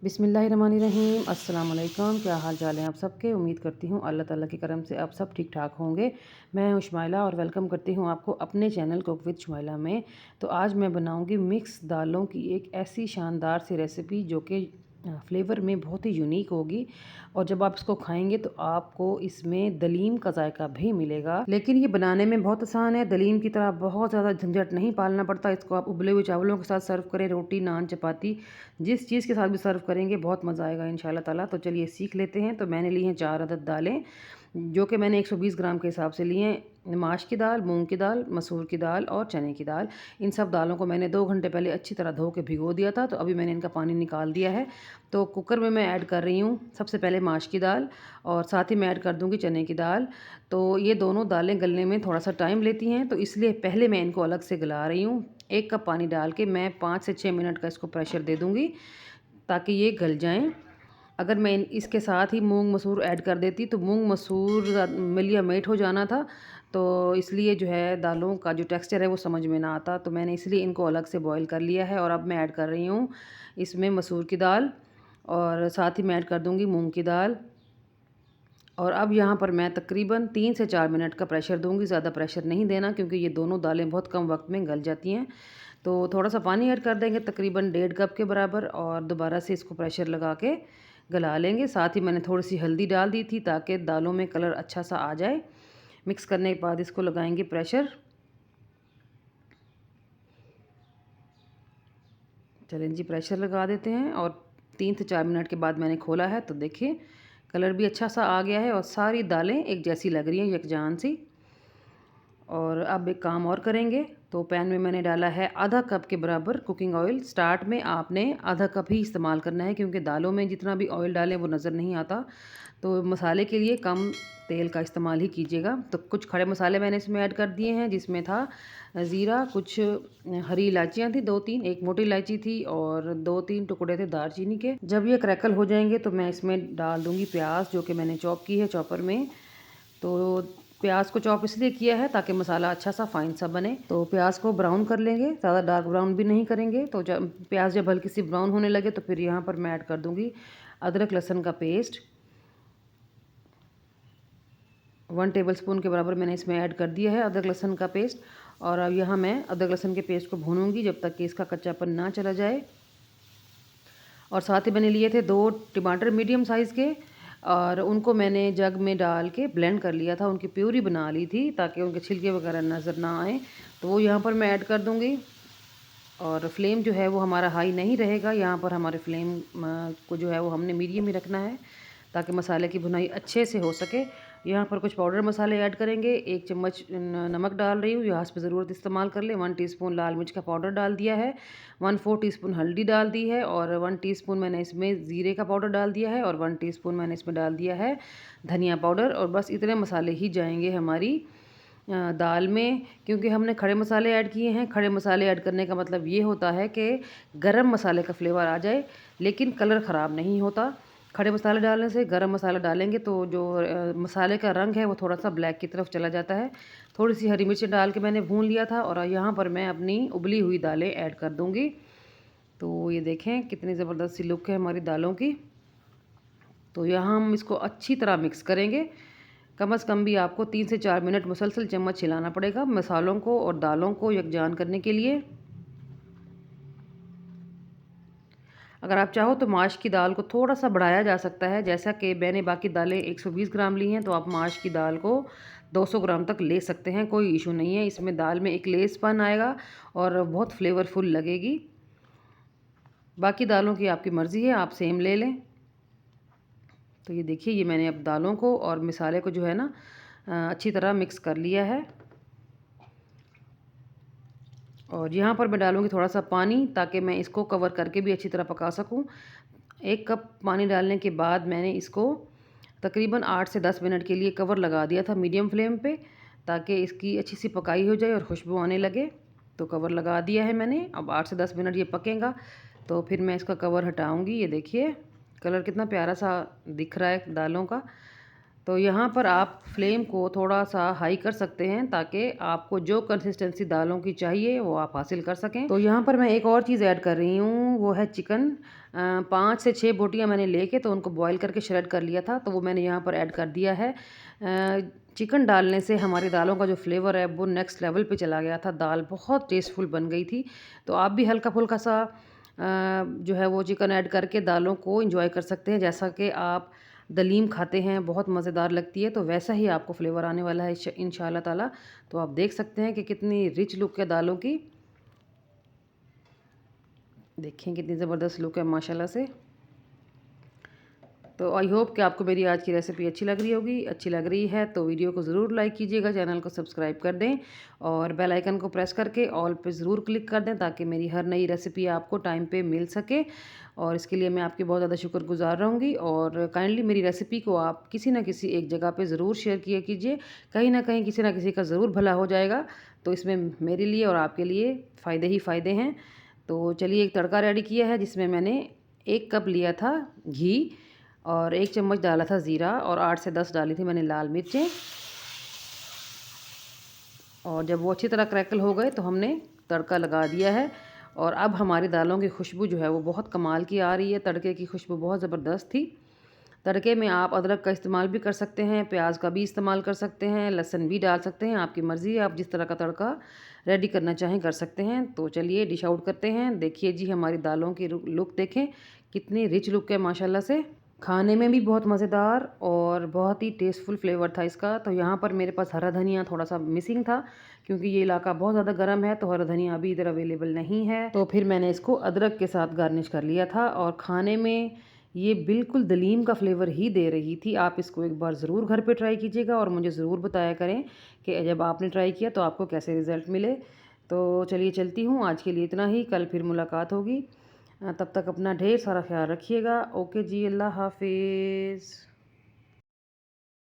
बिस्मिल्लाहिर्रहमानिर्रहीम। अस्सलाम वालेकुम। क्या हाल चाल है आप सबके। उम्मीद करती हूँ अल्लाह ताला के करम से आप सब ठीक ठाक होंगे। मैं हूँ शुमाइला और वेलकम करती हूँ आपको अपने चैनल कुक विद शुमाइला में। तो आज मैं बनाऊँगी मिक्स दालों की एक ऐसी शानदार सी रेसिपी जो कि फ्लेवर में बहुत ही यूनिक होगी और जब आप इसको खाएंगे तो आपको इसमें दलीम का जायका भी मिलेगा। लेकिन ये बनाने में बहुत आसान है, दलीम की तरह बहुत ज़्यादा झंझट नहीं पालना पड़ता। इसको आप उबले हुए चावलों के साथ सर्व करें, रोटी, नान, चपाती, जिस चीज़ के साथ भी सर्व करेंगे बहुत मज़ा आएगा इंशाल्लाह ताला। तो चलिए सीख लेते हैं। तो मैंने ली हैं 4 अदद दालें, जो कि मैंने 120 ग्राम के हिसाब से लिए हैं। माश की दाल, मूंग की दाल, मसूर की दाल और चने की दाल। इन सब दालों को मैंने 2 घंटे पहले अच्छी तरह धो के भिगो दिया था। तो अभी मैंने इनका पानी निकाल दिया है। तो कुकर में मैं ऐड कर रही हूँ सबसे पहले माश की दाल और साथ ही मैं ऐड कर दूँगी चने की दाल। तो ये दोनों दालें गलने में थोड़ा सा टाइम लेती हैं, तो इसलिए पहले मैं इनको अलग से गला रही हूँ। 1 कप पानी डाल के मैं 5 से 6 मिनट का इसको प्रेशर दे दूँगी ताकि ये गल जाएँ। अगर मैं इसके साथ ही मूंग मसूर ऐड कर देती तो मूंग मसूर मिलिया मेट हो जाना था, तो इसलिए जो है दालों का जो टेक्सचर है वो समझ में ना आता। तो मैंने इसलिए इनको अलग से बॉईल कर लिया है। और अब मैं ऐड कर रही हूँ इसमें मसूर की दाल और साथ ही मैं ऐड कर दूँगी मूंग की दाल। और अब यहाँ पर मैं तकरीबन 3 से 4 मिनट का प्रेशर दूँगी, ज़्यादा प्रेशर नहीं देना क्योंकि ये दोनों दालें बहुत कम वक्त में गल जाती हैं। तो थोड़ा सा पानी ऐड कर देंगे तकरीबन 1.5 कप के बराबर और दोबारा से इसको प्रेशर लगा के गला लेंगे। साथ ही मैंने थोड़ी सी हल्दी डाल दी थी ताकि दालों में कलर अच्छा सा आ जाए। मिक्स करने के बाद इसको लगाएंगे प्रेशर। चलें जी, प्रेशर लगा देते हैं और 3 से 4 मिनट के बाद मैंने खोला है तो देखिए कलर भी अच्छा सा आ गया है और सारी दालें एक जैसी लग रही हैं, यकजान सी। और अब एक काम और करेंगे। तो पैन में मैंने डाला है आधा कप के बराबर कुकिंग ऑयल। स्टार्ट में आपने आधा कप ही इस्तेमाल करना है क्योंकि दालों में जितना भी ऑयल डालें वो नज़र नहीं आता। तो मसाले के लिए कम तेल का इस्तेमाल ही कीजिएगा। तो कुछ खड़े मसाले मैंने इसमें ऐड कर दिए हैं, जिसमें था ज़ीरा, कुछ हरी इलायचियाँ थी 2-3, एक मोटी इलायची थी और 2-3 टुकड़े थे दालचीनी के। जब ये क्रैकल हो जाएंगे तो मैं इसमें डाल दूँगी प्याज, जो कि मैंने चॉप की है चॉपर में। तो प्याज को चॉप इसलिए किया है ताकि मसाला अच्छा सा फाइन सा बने। तो प्याज को ब्राउन कर लेंगे, ज़्यादा डार्क ब्राउन भी नहीं करेंगे। तो जब प्याज हल्की सी ब्राउन होने लगे तो फिर यहाँ पर मैं ऐड कर दूँगी अदरक लहसुन का पेस्ट। 1 टेबलस्पून के बराबर मैंने इसमें ऐड कर दिया है अदरक लहसुन का पेस्ट। और अब यहाँ मैं अदरक लहसुन के पेस्ट को भूनूंगी जब तक कि इसका कच्चापन ना चला जाए। और साथ ही मैंने लिए थे 2 टमाटर मीडियम साइज़ के और उनको मैंने जग में डाल के ब्लेंड कर लिया था, उनकी प्यूरी बना ली थी ताकि उनके छिलके वगैरह नज़र ना आए। तो वो यहाँ पर मैं ऐड कर दूँगी। और फ्लेम जो है वो हमारा हाई नहीं रहेगा, यहाँ पर हमारे फ्लेम को जो है वो हमने मीडियम ही रखना है ताकि मसाले की भुनाई अच्छे से हो सके। यहाँ पर कुछ पाउडर मसाले ऐड करेंगे। 1 चम्मच नमक डाल रही हूँ, यहाँ पे ज़रूरत इस्तेमाल कर लें। 1 टीस्पून लाल मिर्च का पाउडर डाल दिया है। 1/4 टीस्पून हल्दी डाल दी है और 1 टीस्पून मैंने इसमें ज़ीरे का पाउडर डाल दिया है और 1 टीस्पून मैंने इसमें डाल दिया है धनिया पाउडर। और बस इतने मसाले ही जाएंगे हमारी दाल में, क्योंकि हमने खड़े मसाले ऐड किए हैं। खड़े मसाले ऐड करने का मतलब ये होता है कि गरम मसाले का फ्लेवर आ जाए लेकिन कलर ख़राब नहीं होता। खड़े मसाले डालने से गरम मसाला डालेंगे तो जो मसाले का रंग है वो थोड़ा सा ब्लैक की तरफ चला जाता है। थोड़ी सी हरी मिर्च डाल के मैंने भून लिया था और यहाँ पर मैं अपनी उबली हुई दालें ऐड कर दूँगी। तो ये देखें कितनी ज़बरदस्त सी लुक है हमारी दालों की। तो यहाँ हम इसको अच्छी तरह मिक्स करेंगे। कम से कम भी आपको 3 से 4 मिनट मुसलसल चम्मच हिलाना पड़ेगा मसालों को और दालों को यकजान करने के लिए। अगर आप चाहो तो माश की दाल को थोड़ा सा बढ़ाया जा सकता है, जैसा कि मैंने बाकी दालें 120 ग्राम ली हैं तो आप माश की दाल को 200 ग्राम तक ले सकते हैं, कोई इशू नहीं है। इसमें दाल में एक लेसपन आएगा और बहुत फ्लेवरफुल लगेगी। बाकी दालों की आपकी मर्ज़ी है, आप सेम ले लें। तो ये देखिए, ये मैंने अब दालों को और मसाले को जो है ना अच्छी तरह मिक्स कर लिया है। और यहाँ पर मैं डालूँगी थोड़ा सा पानी ताकि मैं इसको कवर करके भी अच्छी तरह पका सकूँ। 1 कप पानी डालने के बाद मैंने इसको तकरीबन 8 से 10 मिनट के लिए कवर लगा दिया था मीडियम फ्लेम पे, ताकि इसकी अच्छी सी पकाई हो जाए और खुशबू आने लगे। तो कवर लगा दिया है मैंने। अब 8 से 10 मिनट ये पकेगा तो फिर मैं इसका कवर हटाऊँगी। ये देखिए कलर कितना प्यारा सा दिख रहा है दालों का। तो यहाँ पर आप फ्लेम को थोड़ा सा हाई कर सकते हैं ताकि आपको जो कंसिस्टेंसी दालों की चाहिए वो आप हासिल कर सकें। तो यहाँ पर मैं एक और चीज़ ऐड कर रही हूँ, वो है चिकन। 5 से 6 बोटियाँ मैंने लेके तो उनको बॉईल करके श्रेड कर लिया था, तो वो मैंने यहाँ पर ऐड कर दिया है। चिकन डालने से हमारी दालों का जो फ्लेवर है वो नेक्स्ट लेवल पे चला गया था। दाल बहुत टेस्टफुल बन गई थी। तो आप भी हल्का फुल्का सा जो है वो चिकन ऐड करके दालों को इंजॉय कर सकते हैं। जैसा कि आप दलीम खाते हैं, बहुत मज़ेदार लगती है, तो वैसा ही आपको फ्लेवर आने वाला है इंशाल्लाह ताला। तो आप देख सकते हैं कि कितनी रिच लुक है दालों की। देखें कितनी ज़बरदस्त लुक है माशाल्लाह से। तो आई होप कि आपको मेरी आज की रेसिपी अच्छी लग रही होगी। अच्छी लग रही है तो वीडियो को ज़रूर लाइक कीजिएगा, चैनल को सब्सक्राइब कर दें और बेल आइकन को प्रेस करके ऑल पे ज़रूर क्लिक कर दें ताकि मेरी हर नई रेसिपी आपको टाइम पे मिल सके। और इसके लिए मैं आपकी बहुत ज़्यादा शुक्रगुजार रहूँगी। और काइंडली मेरी रेसिपी को आप किसी न किसी एक जगह पे ज़रूर शेयर किया कीजिए। कहीं ना कहीं किसी न किसी का ज़रूर भला हो जाएगा। तो इसमें मेरे लिए और आपके लिए फ़ायदे ही फ़ायदे हैं। तो चलिए एक तड़का रेडी किया है जिसमें मैंने 1 कप लिया था घी और 1 चम्मच डाला था ज़ीरा और 8 से 10 डाली थी मैंने लाल मिर्चें। और जब वो अच्छी तरह क्रैकल हो गए तो हमने तड़का लगा दिया है। और अब हमारी दालों की खुशबू जो है वो बहुत कमाल की आ रही है। तड़के की खुशबू बहुत ज़बरदस्त थी। तड़के में आप अदरक का इस्तेमाल भी कर सकते हैं, प्याज का भी इस्तेमाल कर सकते हैं, लहसुन भी डाल सकते हैं, आपकी मर्ज़ी है। आप जिस तरह का तड़का रेडी करना चाहें कर सकते हैं। तो चलिए डिश आउट करते हैं। देखिए जी हमारी दालों की लुक देखें, कितनी रिच लुक है माशाल्लाह से। खाने में भी बहुत मज़ेदार और बहुत ही टेस्टफुल फ्लेवर था इसका। तो यहाँ पर मेरे पास हरा धनिया थोड़ा सा मिसिंग था क्योंकि ये इलाका बहुत ज़्यादा गर्म है, तो हरा धनिया अभी इधर अवेलेबल नहीं है। तो फिर मैंने इसको अदरक के साथ गार्निश कर लिया था और खाने में ये बिल्कुल दलीम का फ्लेवर ही दे रही थी। आप इसको एक बार ज़रूर घर पे ट्राई कीजिएगा और मुझे ज़रूर बताया करें कि जब आपने ट्राई किया तो आपको कैसे रिज़ल्ट मिले। तो चलिए चलती हूँ, आज के लिए इतना ही। कल फिर मुलाकात होगी। तब तक अपना ढेर सारा ख्याल रखिएगा। ओके जी, अल्लाह हाफिज़।